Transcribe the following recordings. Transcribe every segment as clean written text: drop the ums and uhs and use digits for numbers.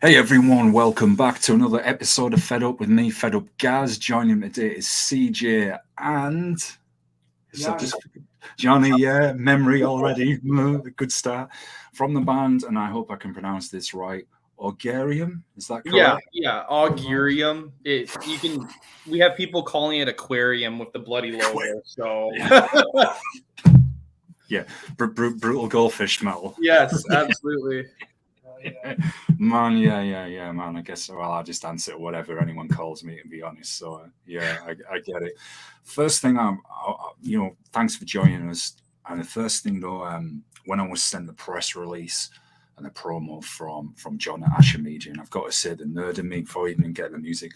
Hey everyone, welcome back to another episode of Fed Up with me, Fed Up Gaz. Joining me today is CJ and so Johnny. just Johnny, yeah, memory already. Good start from the band, and I hope I can pronounce this right. Augurium, is that correct? Yeah, Augurium. We have people calling it aquarium with the bloody logo. So Yeah, brutal goldfish smell. yes, absolutely. Man, yeah, man. I guess I'll just answer whatever anyone calls me, to be honest. So I get it. First thing, thanks for joining us. And the first thing though, when I was sent the press release and the promo from John at Asher Media, and I've got to say, the nerd in me before I even get the music,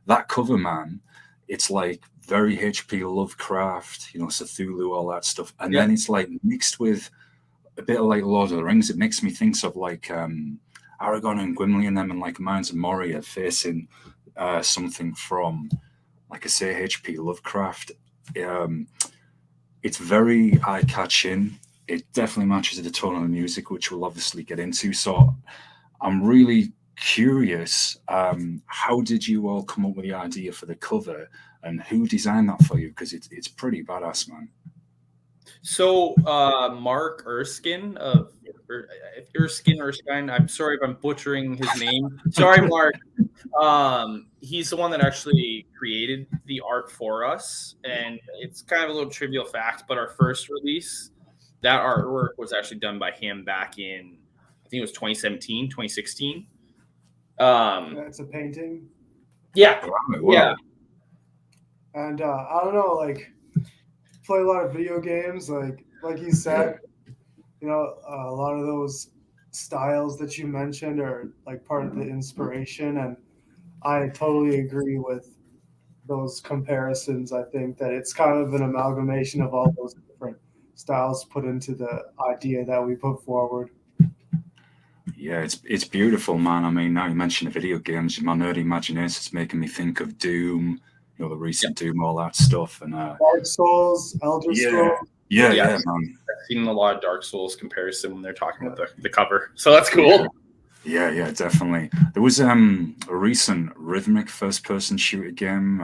that cover, man, it's like very H.P. Lovecraft, Cthulhu, all that stuff, and then it's like mixed with a bit of like Lord of the Rings. It makes me think of like Aragon and Gimli and them, and like Mines of Moria facing something from, like I say, H.P. Lovecraft. It's very eye-catching. It definitely matches the tone of the music, which we'll obviously get into. So I'm really curious, how did you all come up with the idea for the cover, and who designed that for you? Because it's pretty badass, man. So Mark Erskine of Erskine. I'm sorry if I'm butchering his name. Sorry, Mark. He's the one that actually created the art for us, and it's kind of a little trivial fact, but our first release, that artwork was actually done by him back in, I think it was 2017, 2016. That's a painting. Yeah. Wow. Yeah. And I don't know, like, play a lot of video games, like you said, a lot of those styles that you mentioned are like part of the inspiration, and I totally agree with those comparisons. I think that it's kind of an amalgamation of all those different styles put into the idea that we put forward. Yeah, it's beautiful, man. I mean, now you mentioned the video games, my nerdy imagination is making me think of Doom, the recent Doom, all that stuff, and Dark Souls, Elder Scrolls. Yeah, man. I've seen a lot of Dark Souls comparison when they're talking about the cover, so that's cool. Yeah, definitely. There was a recent rhythmic first-person shooter game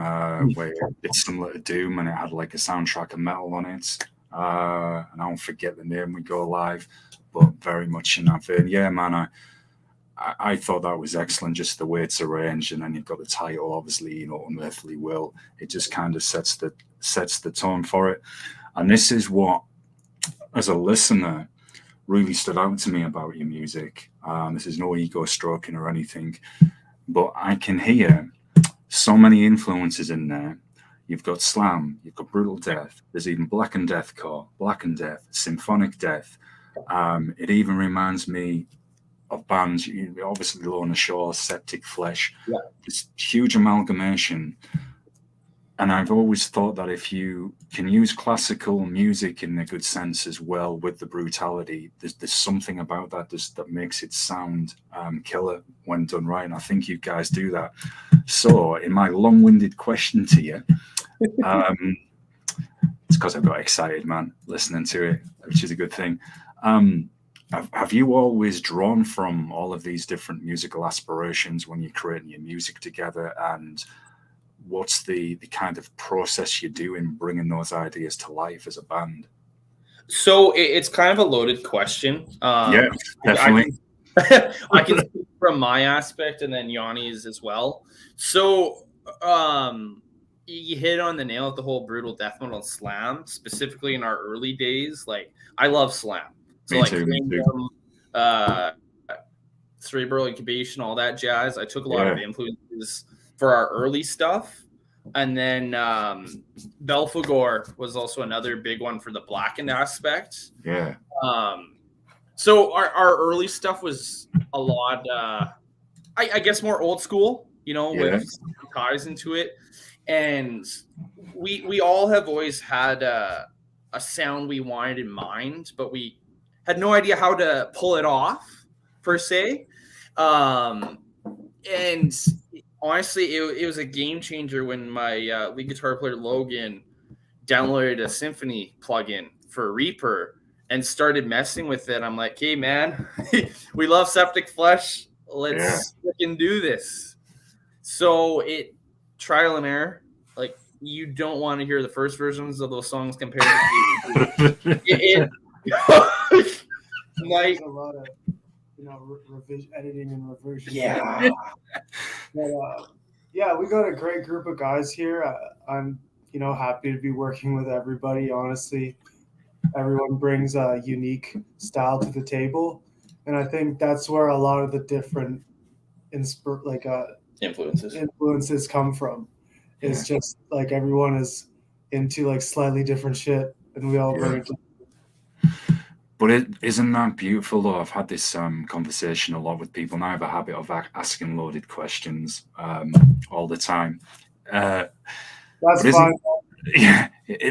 where it's similar to Doom, and it had like a soundtrack of metal on it. And I don't forget the name. We go live, but very much in that vein. Yeah, man. I thought that was excellent, just the way it's arranged, and then you've got the title, obviously, Unearthly Will. It just kind of sets the tone for it. And this is what, as a listener, really stood out to me about your music. This is no ego stroking or anything, but I can hear so many influences in there. You've got slam, you've got brutal death. There's even black and deathcore, black and death, symphonic death. It even reminds me of bands, obviously Lorna Shore, Septic Flesh. Yeah. This huge amalgamation. And I've always thought that if you can use classical music in a good sense as well with the brutality, there's something about that that makes it sound killer when done right. And I think you guys do that. So in my long-winded question to you, it's because I got excited, man, listening to it, which is a good thing. Have you always drawn from all of these different musical aspirations when you're creating your music together? And what's the kind of process you do in bringing those ideas to life as a band? So it's kind of a loaded question. Yeah, definitely. I can speak from my aspect, and then Yanni's as well. So you hit on the nail with the whole brutal death metal slam, specifically in our early days. Like, I love slam. So Me too. Cerebral Incubation, all that jazz. I took a lot of influences for our early stuff. And then Belphegor was also another big one for the blackened aspect. Yeah. So our early stuff was a lot, I guess, more old school, with ties into it. And we all have always had a sound we wanted in mind, but we had no idea how to pull it off, per se. And honestly, it was a game changer when my lead guitar player Logan downloaded a Symphony plugin for Reaper and started messing with it. I'm like, hey, man, we love Septic Flesh. Let's freaking do this. So trial and error. Like, you don't want to hear the first versions of those songs compared to like a lot of revision, editing and reversion. Yeah. But yeah, we got a great group of guys here. I'm happy to be working with everybody. Honestly, everyone brings a unique style to the table, and I think that's where a lot of the different influences come from. It's just like everyone is into like slightly different shit, and we all bring it. But isn't that beautiful though? I've had this conversation a lot with people, and I have a habit of asking loaded questions all the time. That's fine. Yeah,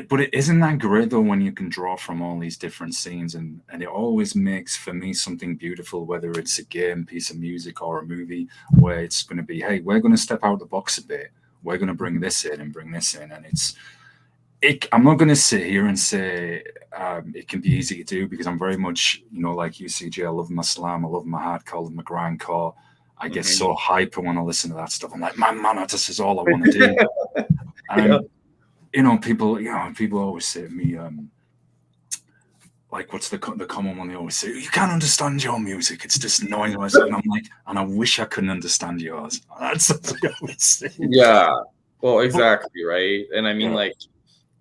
but isn't that great though when you can draw from all these different scenes, and it always makes for me something beautiful, whether it's a game, piece of music, or a movie, where it's going to be, hey, we're going to step out the box a bit, we're going to bring this in and bring this in, and I'm not going to sit here and say it can be easy to do, because I'm very much, like you, CJ, I love my slam, I love my hardcore, my grindcore. I get so hyper when I listen to that stuff. I'm like, man, this is all I want to do. And people always say to me, like, what's the common one they always say? You can't understand your music. It's just noise. And I'm like, and I wish I couldn't understand yours. That's what they always say. Yeah. Well, exactly, right. And I mean, like,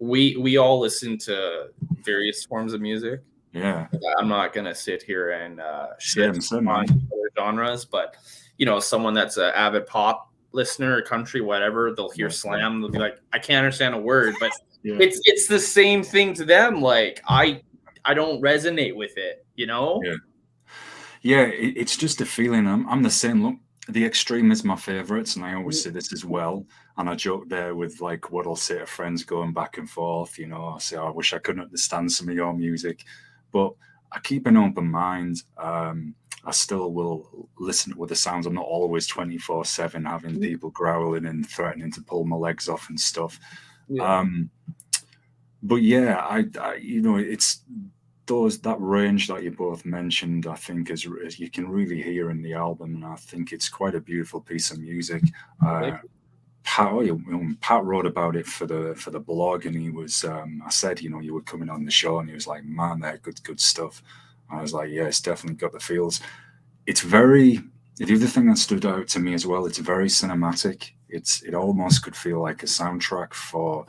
we all listen to various forms of music. Yeah. I'm not gonna sit here and shit on other genres, but someone that's an avid pop listener, country, whatever, they'll hear slam, they'll be like, I can't understand a word, but it's the same thing to them. Like, I don't resonate with it, it's just a feeling. I'm the same. Look, the extreme is my favorites, and I always say this as well, and I joke there with like what I'll say to friends going back and forth. I say, I wish I could understand some of your music, but I keep an open mind. I still will listen with the sounds. I'm not always 24/7 having people growling and threatening to pull my legs off and stuff. But yeah, I it's that range that you both mentioned, I think is you can really hear in the album, and I think it's quite a beautiful piece of music. Pat wrote about it for the blog, and he was I said, you were coming on the show, and he was like, man, they're good stuff. I was like, yeah, it's definitely got the feels. It's the other thing that stood out to me as well, it's very cinematic. It almost could feel like a soundtrack for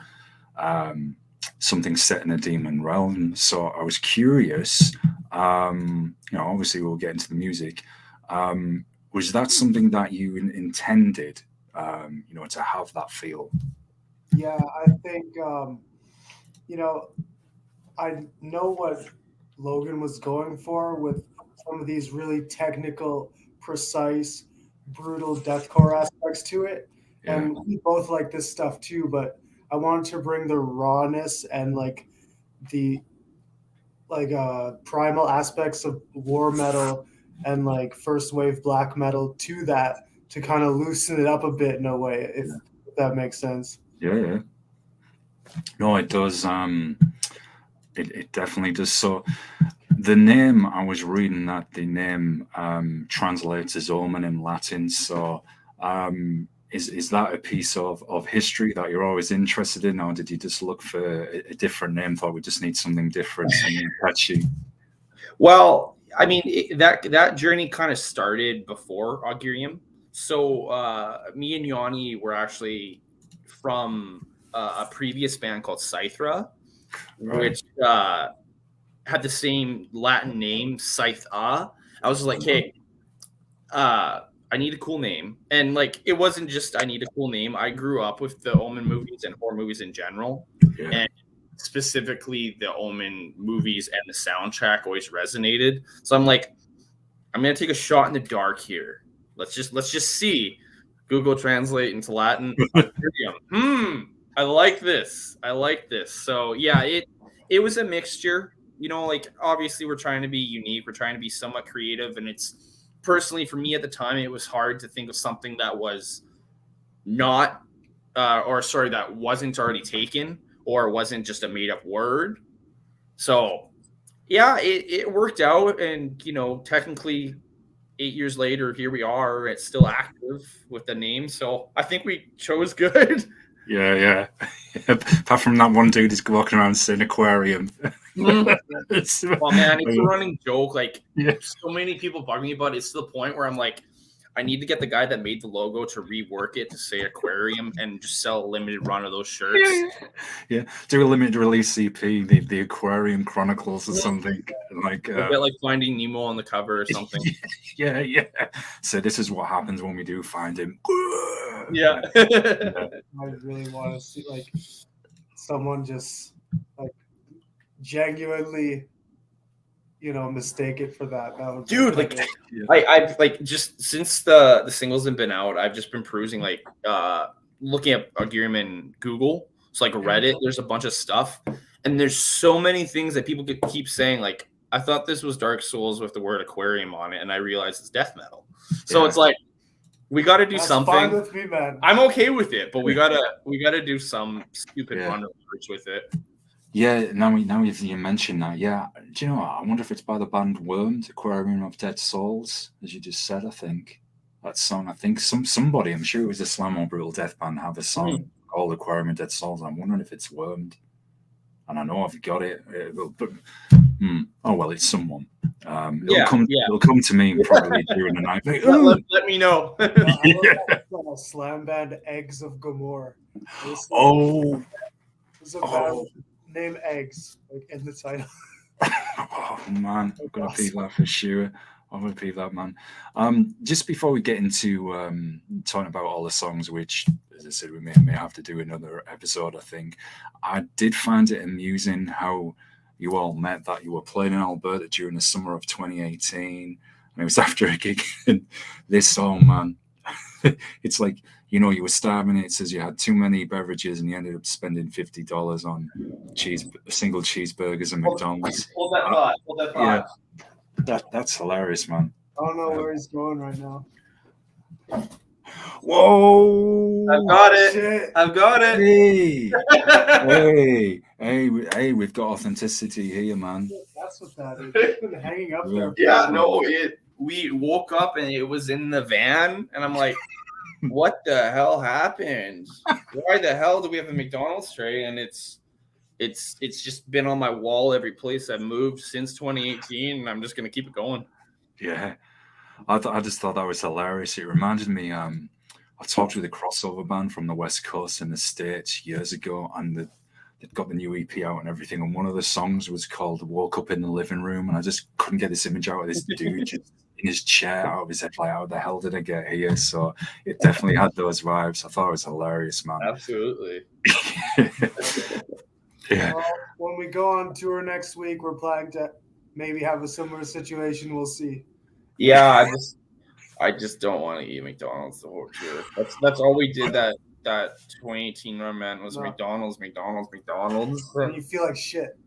something set in a demon realm. So I was curious, obviously we'll get into the music. Was that something that you intended, to have that feel? Yeah, I think, I know what Logan was going for with some of these really technical, precise, brutal deathcore aspects to it. Yeah. And we both like this stuff too, but I wanted to bring the rawness and like the primal aspects of war metal and like first wave black metal to that, to kind of loosen it up a bit in a way, if that makes sense. Yeah. No, it does. It definitely does. So the name, I was reading that the name translates as Omen in Latin. So is that a piece of history that you're always interested in, or did you just look for a different name? Thought we just need something different, something catchy? Well, I mean, that journey kind of started before Augurium. So me and Yanni were actually from a previous band called Scythra, which had the same Latin name, Scytha. I was like, hey, I need a cool name. And like, it wasn't just I need a cool name. I grew up with the Omen movies and horror movies in general. Yeah. And specifically the Omen movies and the soundtrack always resonated. So I'm like, I'm gonna take a shot in the dark here. Let's just see. Google Translate into Latin. I like this. So yeah, it was a mixture. Like, obviously we're trying to be unique. We're trying to be somewhat creative, and it's personally for me at the time, it was hard to think of something that was not, that wasn't already taken or wasn't just a made up word. So yeah, it worked out, and technically 8 years later, here we are. It's still active with the name, so I think we chose good. Yeah. Apart from that one dude who's walking around saying aquarium. It's a running joke. Like, yeah. So many people bug me about it. It's to the point where I'm like, I need to get the guy that made the logo to rework it to say aquarium and just sell a limited run of those shirts. Yeah. Do a limited release EP, the Aquarium Chronicles or something. Like a bit like Finding Nemo on the cover or something. Yeah. So this is what happens when we do find him. Yeah. I really want to see like someone just like genuinely, mistake it for that. That would Dude, like I've like just since the singles have been out, I've just been perusing like looking at Augurium in Google. So like Reddit, there's a bunch of stuff, and there's so many things that people keep saying. Like, I thought this was Dark Souls with the word aquarium on it, and I realized it's death metal. So it's like we got to do something. Fine with me, man. I'm okay with it, but we gotta do some stupid run research with it. Yeah, now you mention that, yeah. Do you know what? I wonder if it's by the band Wormed, Aquarium of Dead Souls, as you just said. I think that song. I think somebody. I'm sure it was a Slam or Brutal Death band have a song called Aquarium of Dead Souls. I'm wondering if it's Wormed, and I know I've got it. But oh well, it's someone. It'll come to me probably during the night. Like, let me know. Slam band Eggs of Gomorrah. It's a band name Eggs like in the title. Oh man, I'm gonna peep that for sure. I'm gonna peep that, man. Just before we get into talking about all the songs, which, as I said, we may have to do another episode. I think I did find it amusing how you all met, that you were playing in Alberta during the summer of 2018, and it was after a gig. And this song, man, it's like, you were starving. It says you had too many beverages and you ended up spending $50 on single cheeseburgers and McDonald's. Hold that thought. Yeah, that's hilarious, man. I don't know where he's going right now. Whoa! I've got it. Shit. I've got it. Hey, we've got authenticity here, man. That's what that is. It's been hanging up there. Yeah, no, we woke up and it was in the van, and I'm like, what the hell happened? Why the hell do we have a McDonald's tray? And it's just been on my wall every place I've moved since 2018, and I'm just gonna keep it going. Yeah, I just thought that was hilarious. It reminded me. I talked with a crossover band from the West Coast in the States years ago, and they'd got the new EP out and everything. And one of the songs was called "Woke Up in the Living Room," and I just couldn't get this image out of this dude just in his chair, out of his head, like, how the hell did I get here? So it definitely had those vibes. I thought it was hilarious, man. Absolutely. Yeah. Well, when we go on tour next week, we're planning to maybe have a similar situation. We'll see. Yeah, I just don't want to eat McDonald's the whole tour. That's all we did that 2018 run, man, was McDonald's. And you feel like shit.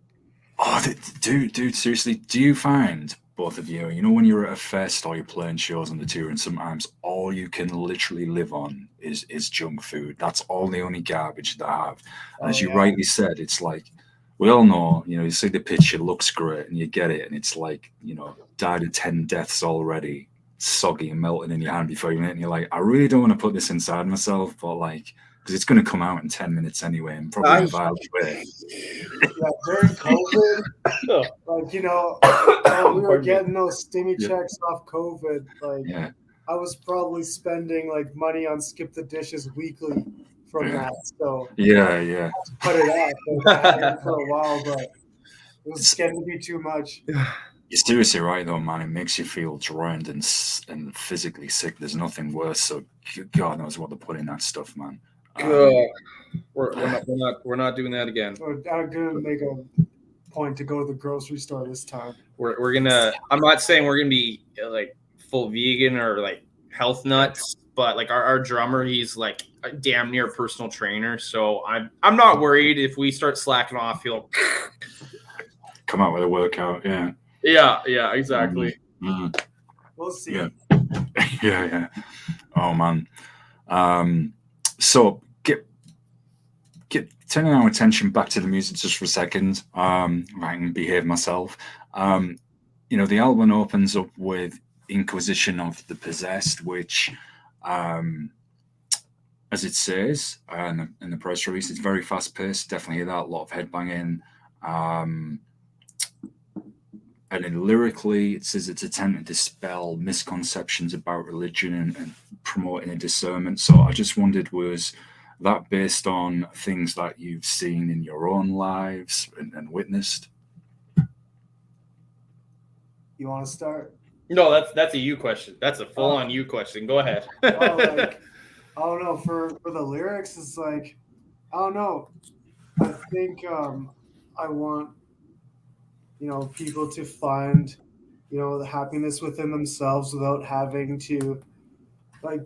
Oh, dude, seriously, do you find, both of you, when you're at a fest or you're playing shows on the tour, and sometimes all you can literally live on is junk food? That's all the only garbage they have. And as you rightly said, it's like, we all know, you see the picture, looks great, and you get it, and it's like, died of 10 deaths already, soggy and melting in your hand before you eat it, and you're like, I really don't want to put this inside myself, but like, because it's going to come out in 10 minutes anyway, and probably in a violent way. Yeah, during COVID, like, we were getting those stimmy checks off COVID. Like, I was probably spending like money on Skip the Dishes weekly from that. So yeah, put it out. I had it for a while, but it was getting to be too much. You're seriously right, though, man. It makes you feel drowned and physically sick. There's nothing worse. So God knows what to put in that stuff, man. We're not doing that again. I'm gonna make a point to go to the grocery store this time. We're gonna. I'm not saying we're gonna be like full vegan or like health nuts, but like our drummer, he's like a damn near personal trainer. So I'm not worried if we start slacking off. He'll come out with a workout. Yeah, exactly. Mm-hmm. We'll see. Yeah. Oh man. So get turning our attention back to the music just for a second. I can behave myself. The album opens up with Inquisition of the Possessed, which, as it says in the press release, it's very fast paced. Definitely hear that. A lot of headbanging. And then lyrically, it says it's attempting to dispel misconceptions about religion and promoting a discernment. So I just wondered, was that based on things that you've seen in your own lives and witnessed? You want to start? No, that's a you question. That's a full-on you question. Go ahead. Like, I don't know. For the lyrics, it's like, I don't know. I think I want, people to find, the happiness within themselves without having to, like,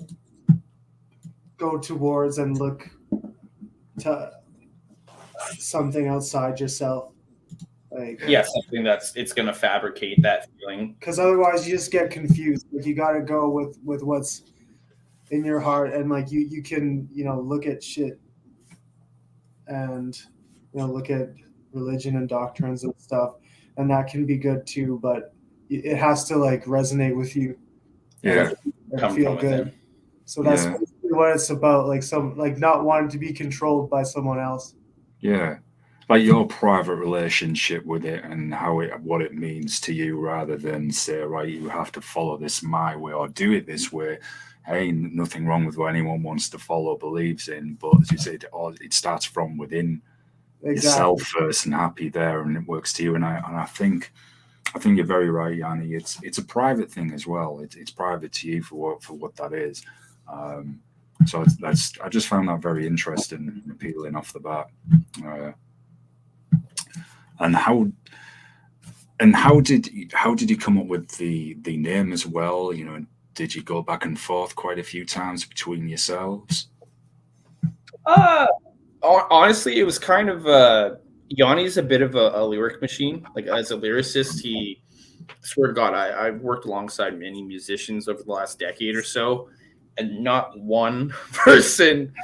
go towards and look to something outside yourself. Like, yeah, something it's gonna fabricate that feeling. Because otherwise, you just get confused. Like, you got to go with what's in your heart, and like you can look at shit and look at religion and doctrines and stuff, and that can be good too, but it has to like resonate with you and feel good. So that's basically what it's about, like not wanting to be controlled by someone else. Like your private relationship with it and what it means to you, rather than say, right, you have to follow this my way or do it this way. Hey, nothing wrong with what anyone wants to follow, believes in, but as you said, it starts from within yourself first, and happy there, and it works to you. And I think you're very right, Yanni. It's a private thing as well. It's private to you for what that is. So I just found that very interesting and appealing off the bat. And how did you come up with the name as well? Did you go back and forth quite a few times between yourselves? Honestly, it was kind of Yanni's a bit of a lyric machine. Like, as a lyricist, swear to God, I've worked alongside many musicians over the last decade or so, and not one person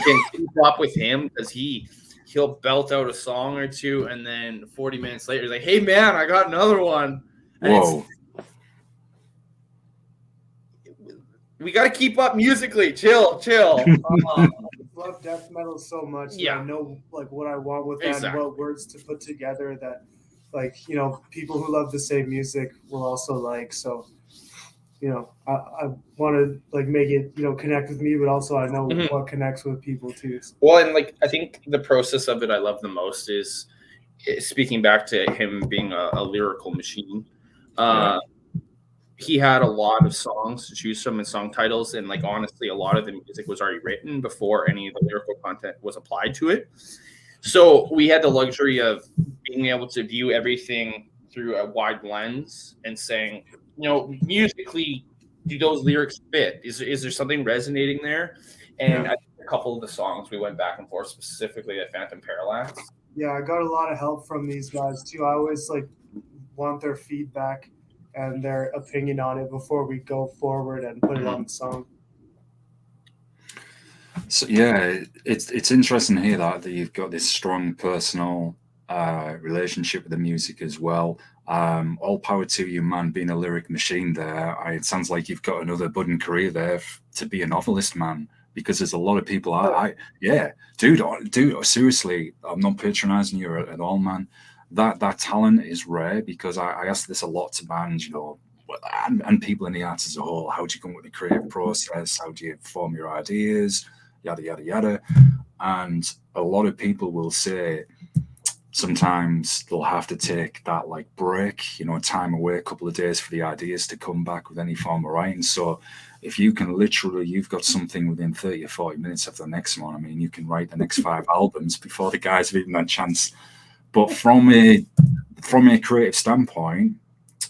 can keep up with him, because he'll belt out a song or two, and then 40 minutes later, he's like, "Hey man, I got another one." And whoa. We got to keep up musically. Chill. I love death metal so much. Yeah, I know like what I want with that and what words to put together that, like, people who love the same music will also like. So, I want to like make it connect with me, but also I know what connects with people too. Well, and like I think the process of it I love the most is speaking back to him being a lyrical machine. He had a lot of songs to choose from and song titles, and like honestly, a lot of the music was already written before any of the lyrical content was applied to it. So we had the luxury of being able to view everything through a wide lens and saying, musically, do those lyrics fit? Is there something resonating there? And I think a couple of the songs we went back and forth, specifically at Phantom Parallax. Yeah, I got a lot of help from these guys too. I always like want their feedback and their opinion on it before we go forward and put it on the song. So yeah, it's interesting to hear that you've got this strong personal relationship with the music as well. All power to you, man, being a lyric machine there. It sounds like you've got another budding career there to be a novelist, man, because there's a lot of people dude, seriously, I'm not patronizing you at all, man. That talent is rare, because I ask this a lot to bands, and people in the arts as a whole. How do you come up with the creative process? How do you form your ideas? Yada, yada, yada. And a lot of people will say sometimes they'll have to take that like break, time away, a couple of days for the ideas to come back with any form of writing. So if you can you've got something within 30 or 40 minutes of the next one, I mean, you can write the next 5 albums before the guys have even had a chance. But from a creative standpoint,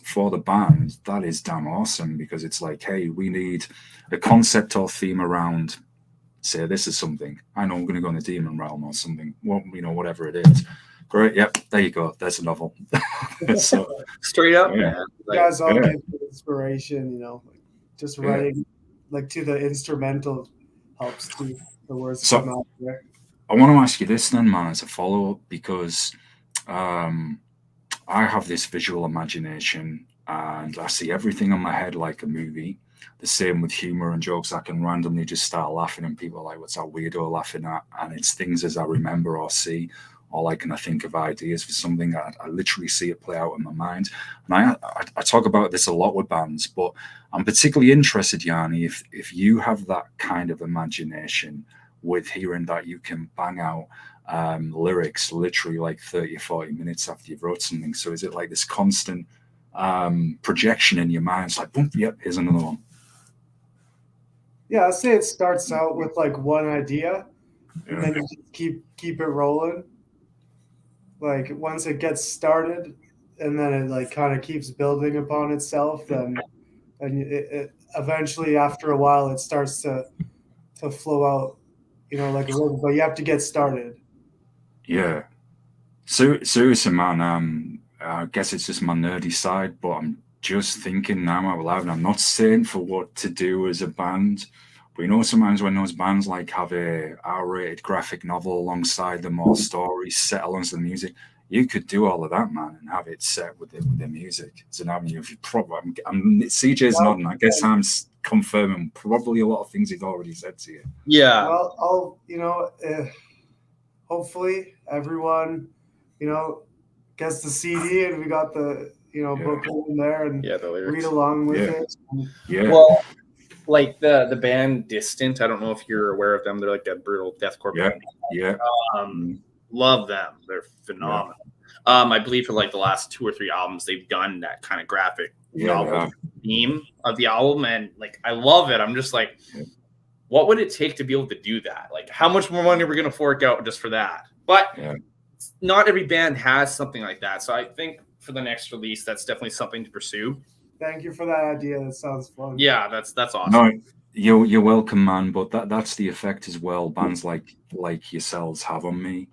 for the band, that is damn awesome, because it's like, hey, we need a concept or theme around, say, this is something. I know I'm going to go in the demon realm or something, whatever it is. Great, yep, there you go. There's a novel. So, straight up, man. You guys all get inspiration, just writing like to the instrumental helps too. The words come out there. I want to ask you this then, man, as a follow-up, because I have this visual imagination, and I see everything in my head like a movie. The same with humor and jokes. I can randomly just start laughing, and people are like, "What's that weirdo laughing at?" And it's things as I remember or see, or like, and I think of ideas for something. I literally see it play out in my mind. And I talk about this a lot with bands, but I'm particularly interested, Yanni, if you have that kind of imagination with hearing that you can bang out lyrics literally like 30 or 40 minutes after you've wrote something. So is it like this constant projection in your mind? It's like, boom, yep, here's another one. Yeah, I'd say it starts out with like one idea, and then you just keep it rolling. Like once it gets started, and then it like kind of keeps building upon itself, then and it eventually after a while it starts to flow out, like a river. But you have to get started. Yeah. So seriously, man. I guess it's just my nerdy side, but I'm just thinking now out loud. And I'm not saying for what to do as a band, but sometimes when those bands like have a R-rated graphic novel alongside them or stories set alongside the music, you could do all of that, man, and have it set with the music. It's an avenue. If you probably, CJ's nodding. I guess I'm confirming probably a lot of things he's already said to you. Yeah. Well, I'll hopefully everyone gets the CD and we got the book in there and the lyrics. Read along with it. Yeah. Well, like the band Distant, I don't know if you're aware of them. They're like that brutal deathcore band. Yeah. Love them. They're phenomenal. Yeah. I believe for like the last 2 or 3 albums, they've done that kind of graphic novel theme of the album, and like I love it. I'm just like, what would it take to be able to do that? Like, how much more money are we going to fork out just for that? But not every band has something like that. So I think for the next release, that's definitely something to pursue. Thank you for that idea. That sounds fun. Yeah, that's awesome. No, you're welcome, man. But that's the effect as well. Bands like yourselves have on me.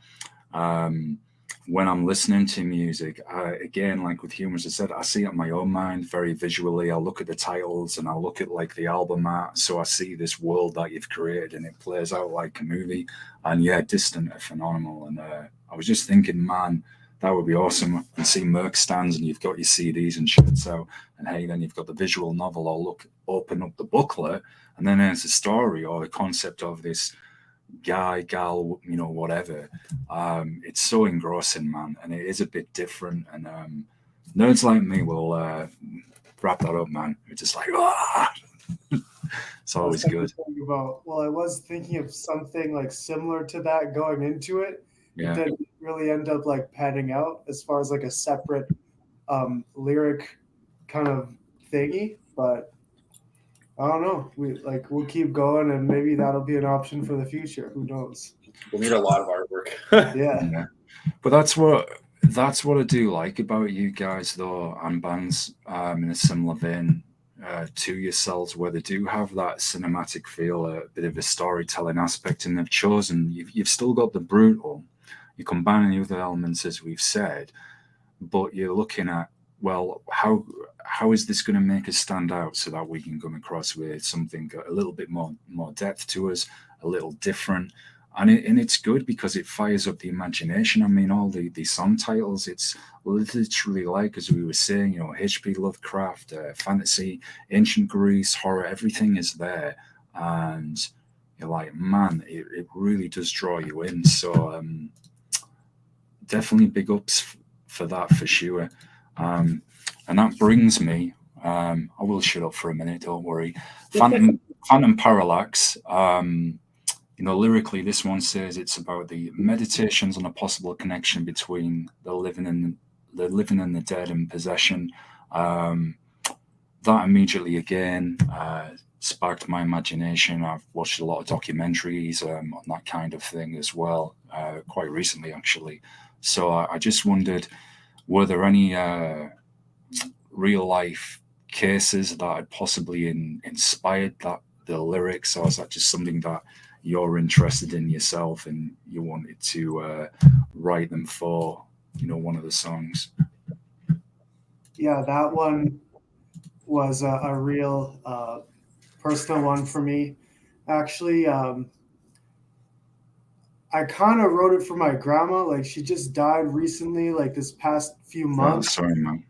When I'm listening to music, again, like with humor, as I said, I see it in my own mind very visually. I look at the titles and I look at like the album art. So I see this world that you've created and it plays out like a movie. And yeah, Distant are phenomenal. And I was just thinking, man, that would be awesome. And see Merc stands and you've got your CDs and shit. So, and hey, then you've got the visual novel or open up the booklet and then there's the story or the concept of this guy, gal, whatever. It's so engrossing, man, and it is a bit different. And nerds like me will wrap that up, man. It's just like, it's always good. I was thinking of something like similar to that going into it. Yeah. It didn't really end up like panning out as far as like a separate lyric kind of thingy, but I don't know. We'll keep going, and maybe that'll be an option for the future. Who knows? We'll need a lot of artwork. Yeah. But that's what I do like about you guys, though, and bands in a similar vein to yourselves, where they do have that cinematic feel, a bit of a storytelling aspect, and they've chosen. You've still got the brutal. You're combining the other elements, as we've said, but you're looking at, well, how is this going to make us stand out so that we can come across with something a little bit more depth to us, a little different, and it's good because it fires up the imagination. I mean, all the song titles, it's literally like, as we were saying, H.P. Lovecraft, fantasy, ancient Greece, horror, everything is there, and you're like, man, it really does draw you in. So definitely big ups for that, for sure. And that brings me, I will shut up for a minute, don't worry. Phantom Parallax, lyrically, this one says it's about the meditations on a possible connection between the living and the dead and possession. That immediately, again, sparked my imagination. I've watched a lot of documentaries on that kind of thing as well, quite recently, actually. So I just wondered, were there any real life cases that had possibly inspired the lyrics, or is that just something that you're interested in yourself and you wanted to write them for one of the songs? Yeah, that one was a real personal one for me, actually. I kind of wrote it for my grandma. Like, she just died recently, like this past few months. Oh, sorry, man.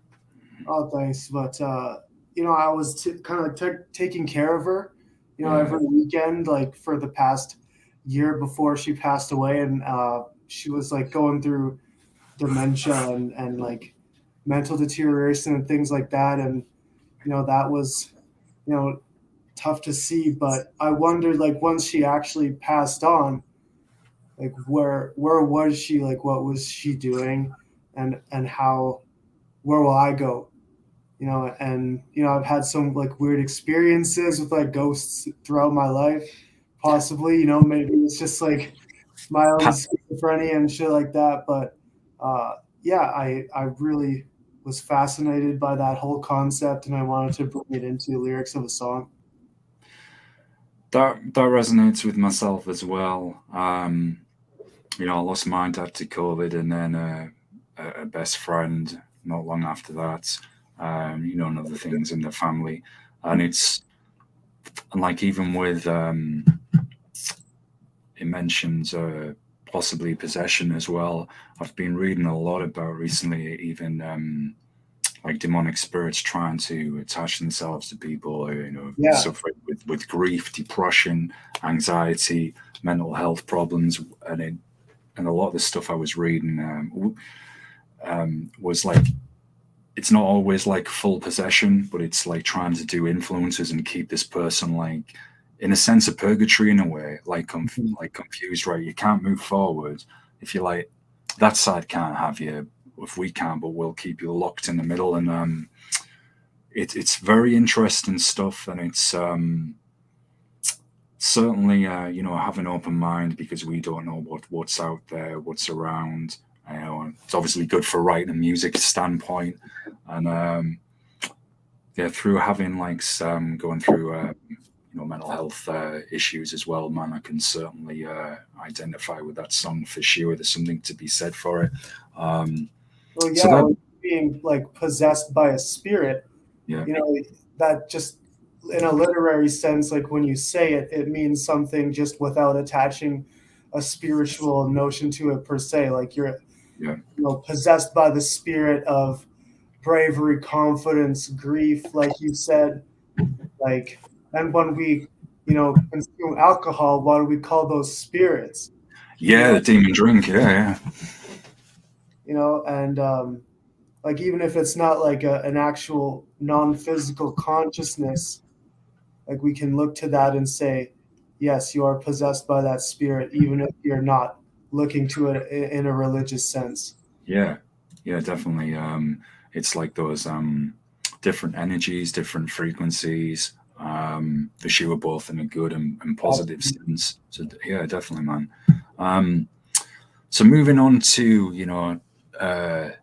Oh, thanks. But I was kind of taking care of her, Yeah. every weekend, like for the past year before she passed away, and she was like going through dementia and like mental deterioration and things like that, and that was you know tough to see. But I wondered, like, once she actually passed on, like where was she, like what was she doing, and how where will I go? And I've had some like weird experiences with like ghosts throughout my life, possibly. Maybe it's just like my own schizophrenia and shit like that. But yeah, I really was fascinated by that whole concept, and I wanted to bring it into the lyrics of a song. That resonates with myself as well. I lost my dad to COVID, and then a best friend not long after that. And other things in the family, and it's and like even with it mentions possibly possession as well. I've been reading a lot about recently, even like demonic spirits trying to attach themselves to people who Yeah. suffering with grief, depression, anxiety, mental health problems, and a lot of the stuff I was reading was like it's not always like full possession, but it's like trying to do influences and keep this person like in a sense of purgatory in a way, like like confused, right? You can't move forward if you like that side can't have you if we can, but we'll keep you locked in the middle. And it's very interesting stuff, and it's certainly have an open mind because we don't know what's out there, what's around. It's obviously good for writing a music standpoint, and through having like some going through mental health issues as well, man, I can certainly identify with that song for sure. There's something to be said for it. Well, yeah, So being like possessed by a spirit, yeah, that just in a literary sense, like when you say it, it means something just without attaching a spiritual notion to it per se. Like you're, yeah, possessed by the spirit of bravery, confidence, grief, like you said. Like, and when we, consume alcohol, what do we call those spirits? yeah, the demon drink, yeah. And like even if it's not like an actual non-physical consciousness, like we can look to that and say, yes, you are possessed by that spirit, even if you're not looking to it in a religious sense. Yeah, definitely. It's like those different energies, different frequencies. For sure, both in a good and positive sense. So yeah, definitely, man. So moving on to I'm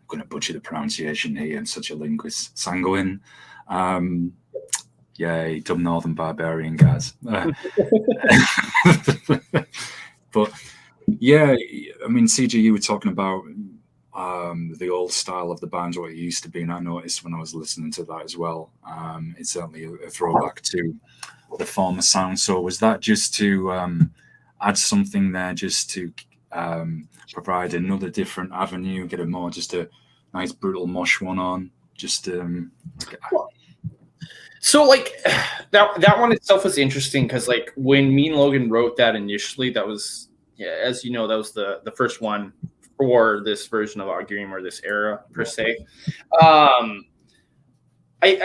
going to butcher the pronunciation here. I'm such a linguist. Sanguine. Yay, dumb northern barbarian guys. But yeah, I mean, CG, you were talking about the old style of the band, what it used to be, and I noticed when I was listening to that as well. It's certainly a throwback to the former sound. So was that just to add something there, just to provide another different avenue, get just a nice brutal mosh one on, just So like that one itself was interesting because like when me and Logan wrote that initially, that was as you know, that was the first one for this version of Augurium or this era per se. I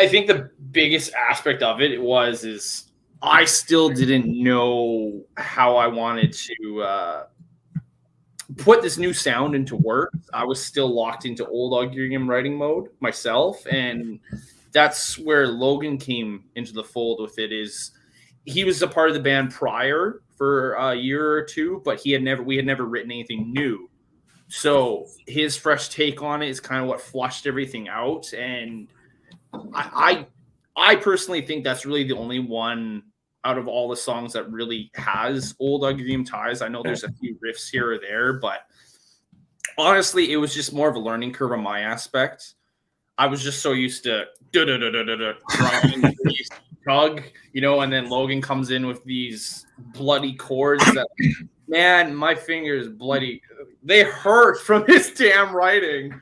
think the biggest aspect of it is I still didn't know how I wanted to put this new sound into words. I was still locked into old Augurium writing mode myself, and that's where Logan came into the fold with it. Is he was a part of the band prior for a year or two, but we had never written anything new. So his fresh take on it is kind of what flushed everything out. And I personally think that's really the only one out of all the songs that really has old Augurium ties. I know there's a few riffs here or there, but honestly, it was just more of a learning curve on my aspect. I was just so used to tug, and then Logan comes in with these bloody chords that, man, my fingers bloody. They hurt from his damn writing.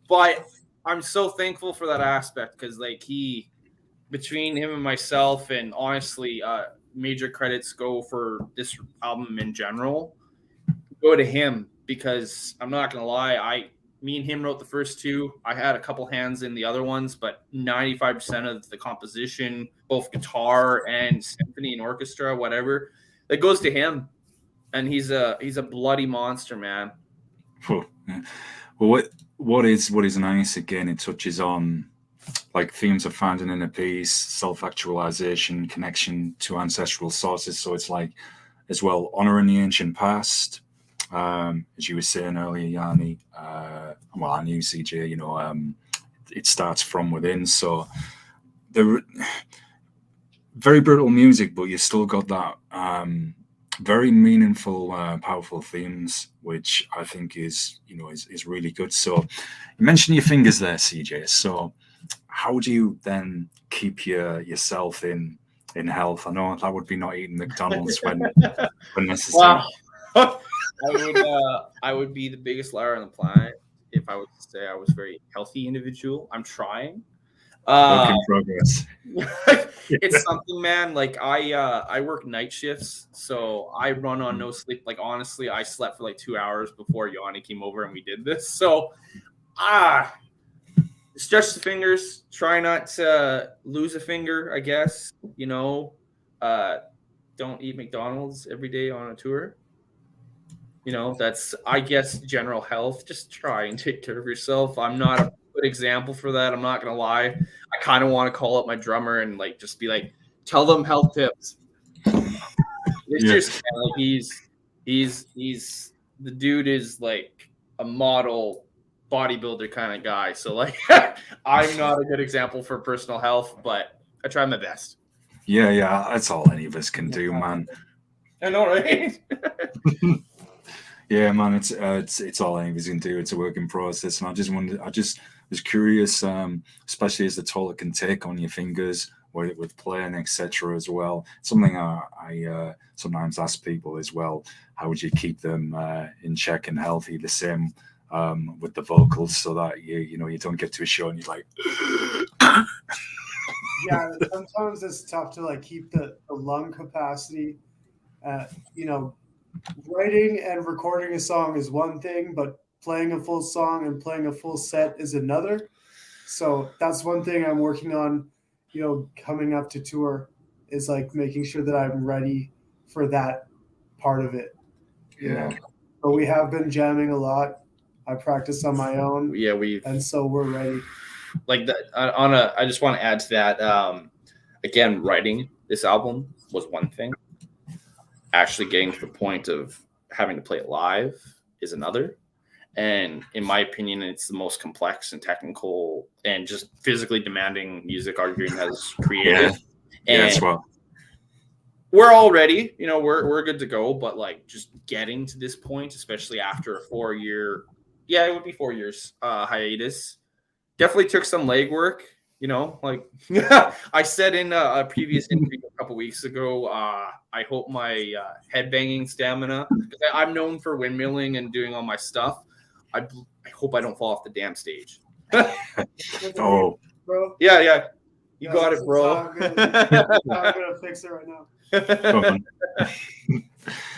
But I'm so thankful for that aspect because like between him and myself, and honestly, major credits go for this album in general. Go to him because I'm not gonna lie, me and him wrote the first two. I had a couple hands in the other ones, but 95% of the composition, both guitar and symphony and orchestra, whatever, that goes to him. And he's a bloody monster, man. Well, what is nice again? It touches on like themes of finding inner peace, self-actualization, connection to ancestral sources. So it's like as well honoring the ancient past. As you were saying earlier, Yanni, well, I knew CJ, it starts from within. So the very brutal music, but you still got that very meaningful, powerful themes, which I think is really good. So you mentioned your fingers there, CJ. So how do you then keep yourself in health? I know that would be not eating McDonald's when necessary. Wow. I would be the biggest liar on the planet if I was to say I was a very healthy individual. I'm trying. Work in progress. It's something, man. Like I work night shifts, so I run on no sleep. Like honestly, I slept for like 2 hours before Yanni came over and we did this. So stretch the fingers. Try not to lose a finger, I guess. Don't eat McDonald's every day on a tour. That's, I guess, general health. Just try and take care of yourself. I'm not a good example for that. I'm not going to lie. I kind of want to call up my drummer and like just be like, tell them health tips. It's just like he's the dude is like a model bodybuilder kind of guy. So like I'm not a good example for personal health, but I try my best. Yeah, that's all any of us can do, man. I know, right? Yeah, man, it's all any of us can do. It's a work in process, and I just was curious, especially as the toll it can take on your fingers with playing, etc. as well. Something I sometimes ask people as well: how would you keep them in check and healthy? The same with the vocals, so that you don't get to a show and you're like. Yeah, sometimes it's tough to like keep the lung capacity. Writing and recording a song is one thing, but playing a full song and playing a full set is another. So that's one thing I'm working on, coming up to tour, is like making sure that I'm ready for that part of it. Yeah. But we have been jamming a lot. I practice on my own. Yeah, and so we're ready. Like that I just want to add to that. Again, writing this album was one thing. Actually getting to the point of having to play it live is another. And in my opinion, it's the most complex and technical and just physically demanding music Augurium has created. Yeah, as well. We're all ready, we're good to go, but like just getting to this point, especially after a 4-year, it would be 4 years hiatus, definitely took some legwork. Like I said in a previous interview a couple weeks ago, I hope my headbanging stamina, because I'm known for windmilling and doing all my stuff. I hope I don't fall off the damn stage. Oh, bro. Yeah. You got it, bro. I'm gonna fix it right now.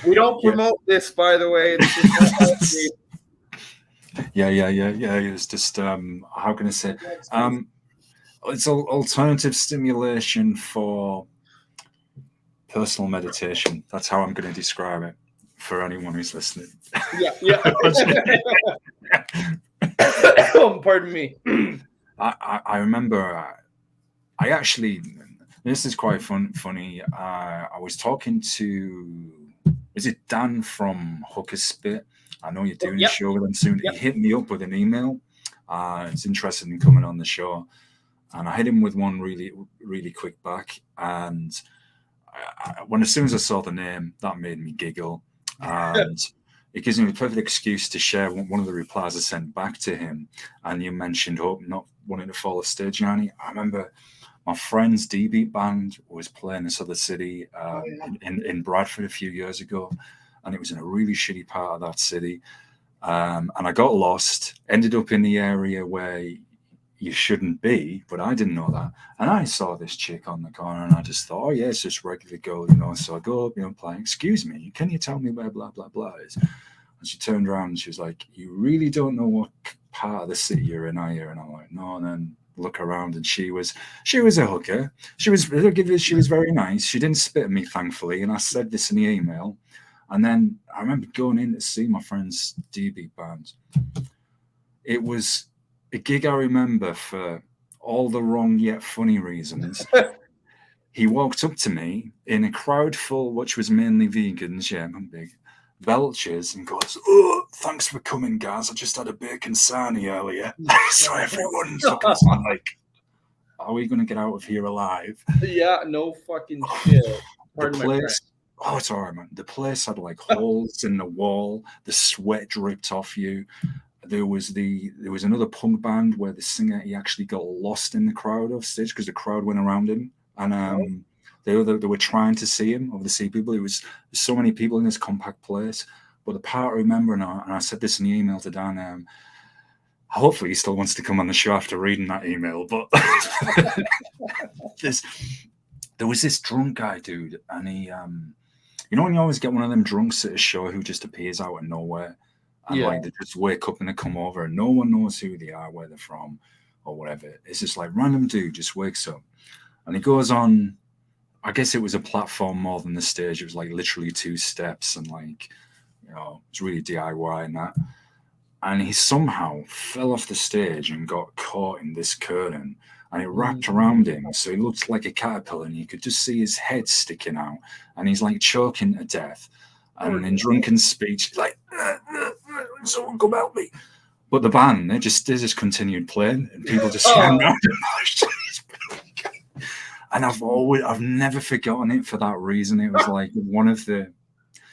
We don't promote this, by the way. Yeah. It's just how can I say? It's alternative stimulation for personal meditation. That's how I'm going to describe it for anyone who's listening. Yeah. Pardon me. I remember. I actually. This is quite funny. I was talking to. Is it Dan from Hooker Spit? I know you're doing a show with him soon. He hit me up with an email. It's interested in coming on the show. And I hit him with one really, really quick back. And as soon as I saw the name, that made me giggle. And it gives me a perfect excuse to share one of the replies I sent back to him. And you mentioned not wanting to fall off stage, Yanni. I remember my friend's D-Beat band was playing this other city in Bradford a few years ago. And it was in a really shitty part of that city. And I got lost, ended up in the area where you shouldn't be, but I didn't know that. And I saw this chick on the corner and I just thought, oh, yeah, it's just regular girl, you know. So I go up, you know, playing, excuse me, can you tell me where blah, blah, blah is? And she turned around and she was like, you really don't know what part of the city you're in, are you? And I'm like, no. And then look around and she was a hooker. She was very nice. She didn't spit at me, thankfully. And I said this in the email. And then I remember going in to see my friend's DB band. It was a gig I remember for all the wrong yet funny reasons. He walked up to me in a crowd full, which was mainly vegans, yeah, I'm big, belches, and goes, oh, thanks for coming, guys. I just had a bacon sarnie earlier. So everyone's looking like, are we going to get out of here alive? Yeah, no fucking shit. The place, oh, it's all right, man. The place had like holes in the wall. The sweat dripped off you. There was another punk band where the singer, he actually got lost in the crowd off stage because the crowd went around him, and they were trying to see him, over to see people. There's so many people in this compact place. But the part I remember now, and I said this in the email to Dan, hopefully he still wants to come on the show after reading that email, but there was this drunk guy, dude, and he, you know when you always get one of them drunks at a show who just appears out of nowhere? And like they just wake up and they come over and no one knows who they are, where they're from or whatever. It's just like random dude just wakes up and he goes on, I guess it was a platform more than the stage. It was like literally 2 steps and like, you know, it's really DIY and that. And he somehow fell off the stage and got caught in this curtain and it wrapped around him. So he looked like a caterpillar and you could just see his head sticking out and he's like choking to death. And in drunken speech, he's like, someone come help me. But the band, they just continued playing and people just stand around and I've never forgotten it for that reason. It was like one of the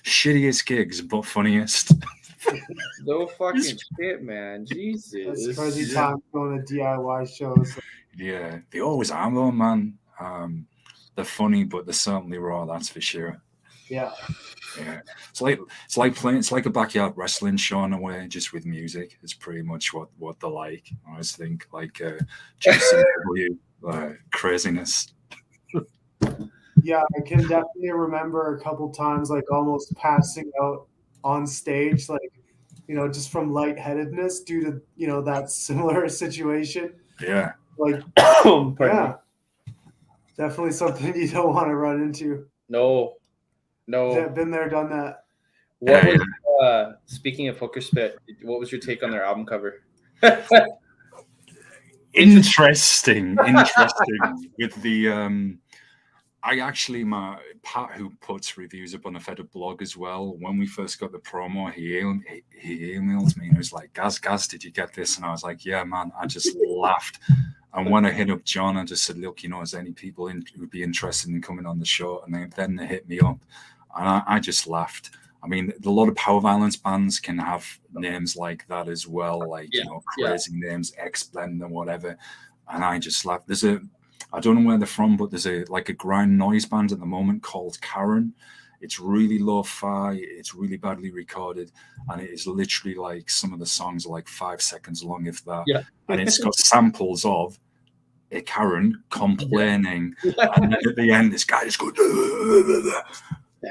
shittiest gigs, but funniest. No fucking shit, man. Jesus. It's crazy time going to DIY shows. Yeah, they always are though, man. They're funny, but they're certainly raw, that's for sure. Yeah. Yeah, it's like a backyard wrestling show in a way, just with music. It's pretty much what they're like. I always think like GCW craziness. Yeah, I can definitely remember a couple times like almost passing out on stage, like, you know, just from lightheadedness due to, you know, that similar situation. Yeah. Like, yeah, definitely something you don't want to run into. No. Been there, done that. What was speaking of Hooker Spit, what was your take on their album cover? Interesting with the I actually, my Pat, who puts reviews up on the Fed blog as well, when we first got the promo, he emailed me and he was like, Gaz, did you get this? And I was like, yeah, man. I just laughed. And when I hit up John, I just said, look, you know, is there any people who would be interested in coming on the show? And then they hit me up. And I just laughed. I mean, a lot of power violence bands can have names like that as well, like, you know, crazy names, X-Blend and whatever. And I just laughed. I don't know where they're from, but there's a grind noise band at the moment called Karen. It's really lo-fi, it's really badly recorded, and it is literally like some of the songs are like 5 seconds long, if that. Yeah. And it's got samples of a Karen complaining, and then at the end, this guy just goes.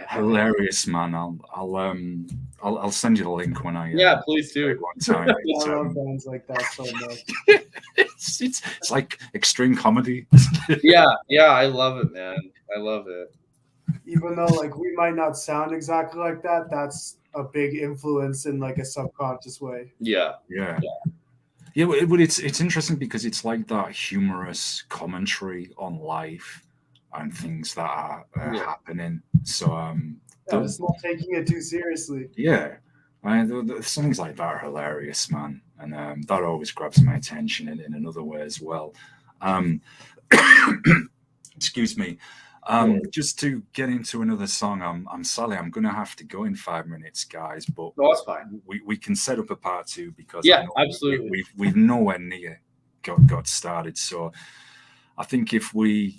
Hilarious, man. I'll send you the link when I please do. One time. I love bands like that so much. it's like extreme comedy. yeah, I love it, man. I love it. Even though like we might not sound exactly like that, that's a big influence in like a subconscious way. Yeah, but it's interesting because it's like that humorous commentary on life and things that are happening. So it's not taking it too seriously. Yeah, the songs like that are hilarious, man, and that always grabs my attention in another way as well. Excuse me. Just to get into another song, I'm sorry, I'm gonna have to go in 5 minutes, guys. But that's fine. We can set up a part 2 because absolutely. We've nowhere near got started. So I think if we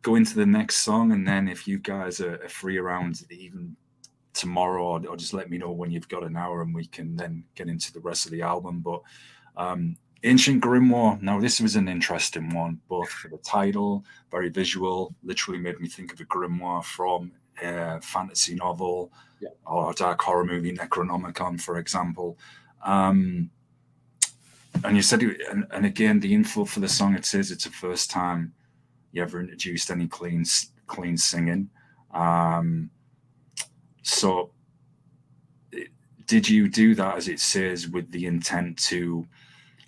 go into the next song, and then if you guys are free around even tomorrow, or just let me know when you've got an hour, and we can then get into the rest of the album. But Ancient Grimoire. Now, this was an interesting one, both for the title, very visual, literally made me think of a grimoire from a fantasy novel or a dark horror movie, Necronomicon, for example. And you said, and again, the info for the song, it says it's the first time you ever introduced any clean singing. So did you do that, as it says, with the intent to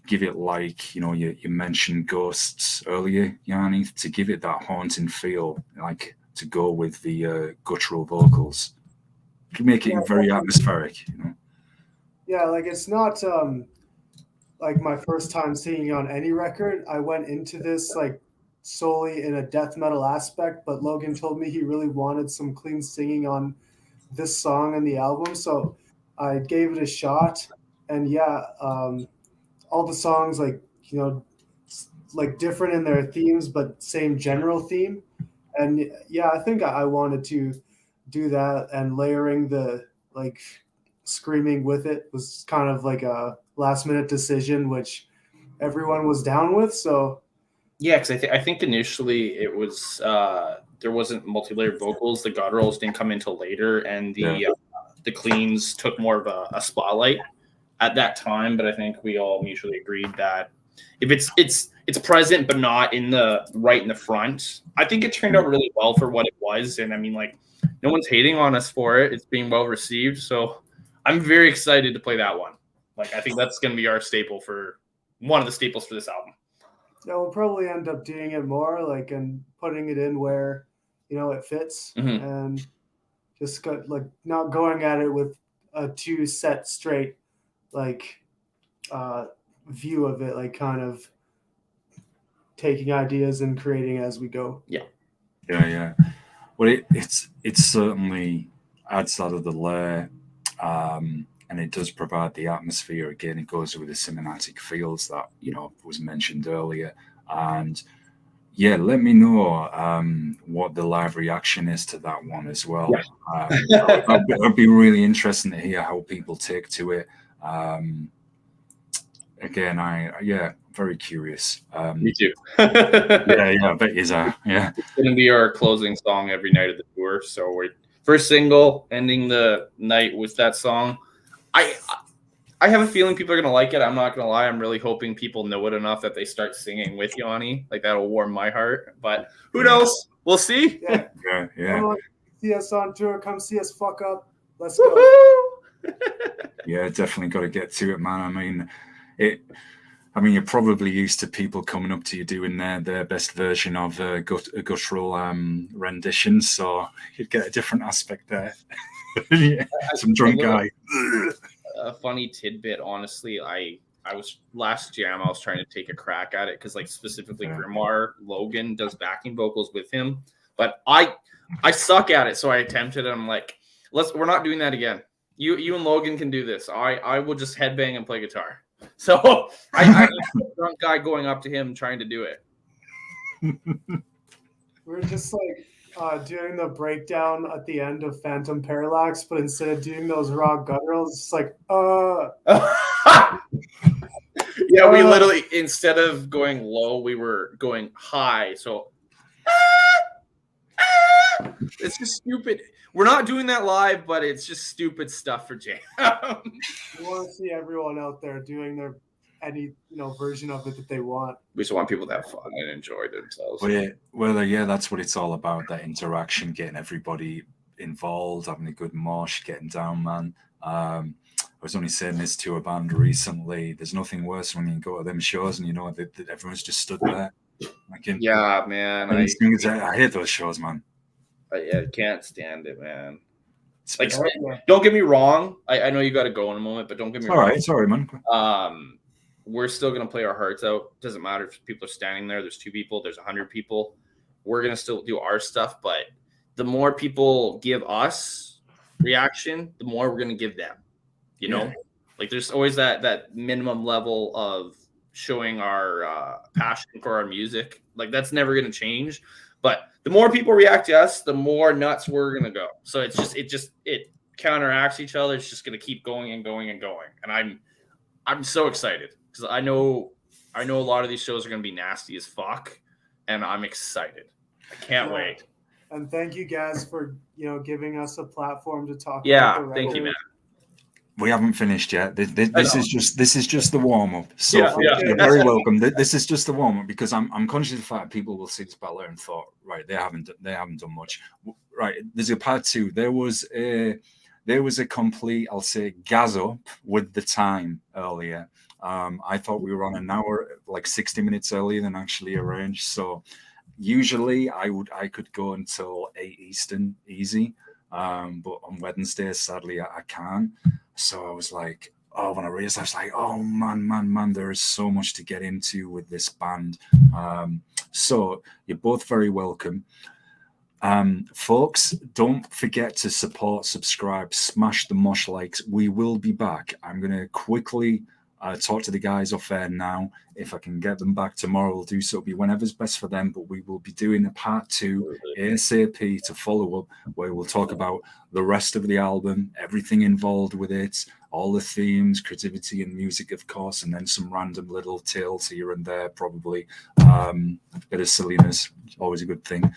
give it, like, you know, you mentioned ghosts earlier, Yanni, to give it that haunting feel, like to go with the guttural vocals, to make it very atmospheric, you know? Yeah, like it's not like my first time singing on any record. I went into this like solely in a death metal aspect, but Logan told me he really wanted some clean singing on this song and the album, so I gave it a shot. And all the songs, like, you know, like different in their themes but same general theme. And yeah, I think I wanted to do that, and layering the like screaming with it was kind of like a last minute decision, which everyone was down with. So yeah, because I think initially it was there wasn't multi-layered vocals. The gutturals didn't come until later, and the cleans took more of a spotlight at that time. But I think we all mutually agreed that if it's present but not in the front, I think it turned out really well for what it was. And I mean, like, no one's hating on us for it. It's being well received. So I'm very excited to play that one. Like, I think that's going to be our staple, for one of the staples for this album. yeah, we'll probably end up doing it more, like, and putting it in where, you know, it fits, and just like not going at it with a too set straight like view of it, like kind of taking ideas and creating as we go. Yeah. Well, it certainly adds that other layer, and it does provide the atmosphere. Again, it goes with the cinematic feels that, you know, was mentioned earlier. And yeah, let me know what the live reaction is to that one as well. It'd be really interesting to hear how people take to it. Again, very curious. Me too. I bet you are. Yeah, it's going to be our closing song every night of the tour. So we're first single, ending the night with that song. I have a feeling people are going to like it. I'm not going to lie. I'm really hoping people know it enough that they start singing with Yanni. Like, that'll warm my heart. But who knows? We'll see. Yeah. Yeah. See us on tour. Come see us fuck up. Let's go. Yeah, definitely got to get to it, man. I mean, you're probably used to people coming up to you doing their best version of a guttural rendition, so you'd get a different aspect there. Yeah, some drunk guy. A funny tidbit, honestly, I was last jam, I was trying to take a crack at it, because, like, specifically Grimoire, Logan does backing vocals with him, but I suck at it, so I attempted, and I'm like, we're not doing that again. You and Logan can do this. I will just headbang and play guitar. So I a drunk guy going up to him trying to do it. We're just like doing the breakdown at the end of Phantom Parallax, but instead of doing those raw gutturals, it's like yeah, we literally, instead of going low, we were going high. So it's just stupid. We're not doing that live, but it's just stupid stuff for jam. We want to see everyone out there doing any version of it that they want. We just want people to have fun and enjoy themselves. Well, that's what it's all about, that interaction, getting everybody involved, having a good mosh, getting down, man. I was only saying this to a band recently. There's nothing worse when you go to them shows and you know that everyone's just stood there. Yeah, man. I hate those shows, man. I can't stand it, man. Like, don't get me wrong. I know you got to go in a moment, but don't get me wrong. All right, sorry, man. We're still going to play our hearts out. Doesn't matter if people are standing there. There's 2 people. There's 100 people. We're going to still do our stuff. But the more people give us reaction, the more we're going to give them. You know? Like, there's always that minimum level of showing our passion for our music. Like, that's never going to change. But the more people react to us, the more nuts we're going to go. So it counteracts each other. It's just going to keep going and going and going. And I'm so excited, because I know I know a lot of these shows are going to be nasty as fuck, and I'm excited. I can't wait. And thank you guys for giving us a platform to talk. Yeah, about the thank you, man. We haven't finished yet. This is just the warm up. So Yeah. you're very welcome. This is just the warm up because I'm conscious of the fact people will see this battle and thought, right, they haven't done much. Right, there's a part 2. There was a complete, I'll say, gas up with the time earlier. I thought we were on an hour, like 60 minutes earlier than actually arranged. So usually I could go until 8 Eastern easy. But on Wednesday, sadly, I can't. So I was like, when I realized, I was like, oh man, there is so much to get into with this band. So you're both very welcome. Folks, don't forget to support, subscribe, smash the mosh likes. We will be back. I'm going to quickly talk to the guys off air now. If I can get them back tomorrow, we'll do so. It'll be whenever's best for them, but we will be doing a part 2 ASAP to follow up, where we'll talk about the rest of the album, everything involved with it, all the themes, creativity and music, of course, and then some random little tales here and there, probably. A bit of silliness, always a good thing.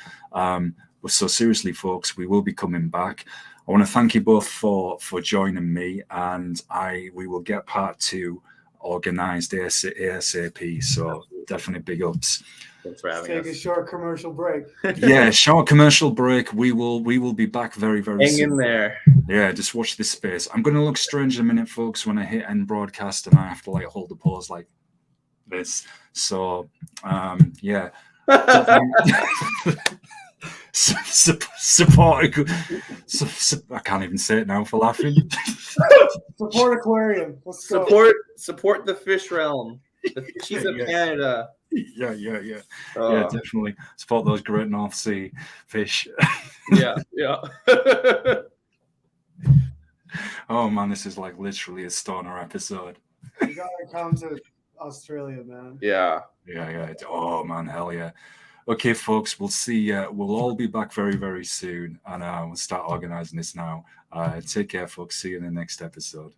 So seriously, folks, we will be coming back. I want to thank you both for joining me, and we will get part 2 organized ASAP. So definitely big ups. Thanks for having us. Take a short commercial break. Yeah, short commercial break. We will be back very, very soon. Hang in there. Yeah, just watch this space. I'm going to look strange in a minute, folks, when I hit end broadcast and I have to hold the pause like this. So, yeah. Support. I can't even say it now for laughing. Support Aquarium. Let's go. Support the fish realm. The fishies of Canada. Yeah. Yeah, definitely. Support those great North Sea fish. Yeah. Oh man, this is like literally a stoner episode. You gotta come to Australia, man. Yeah. Oh man, hell yeah. Okay, folks, we'll see. We'll all be back very, very soon, and we'll start organizing this now. Take care, folks. See you in the next episode.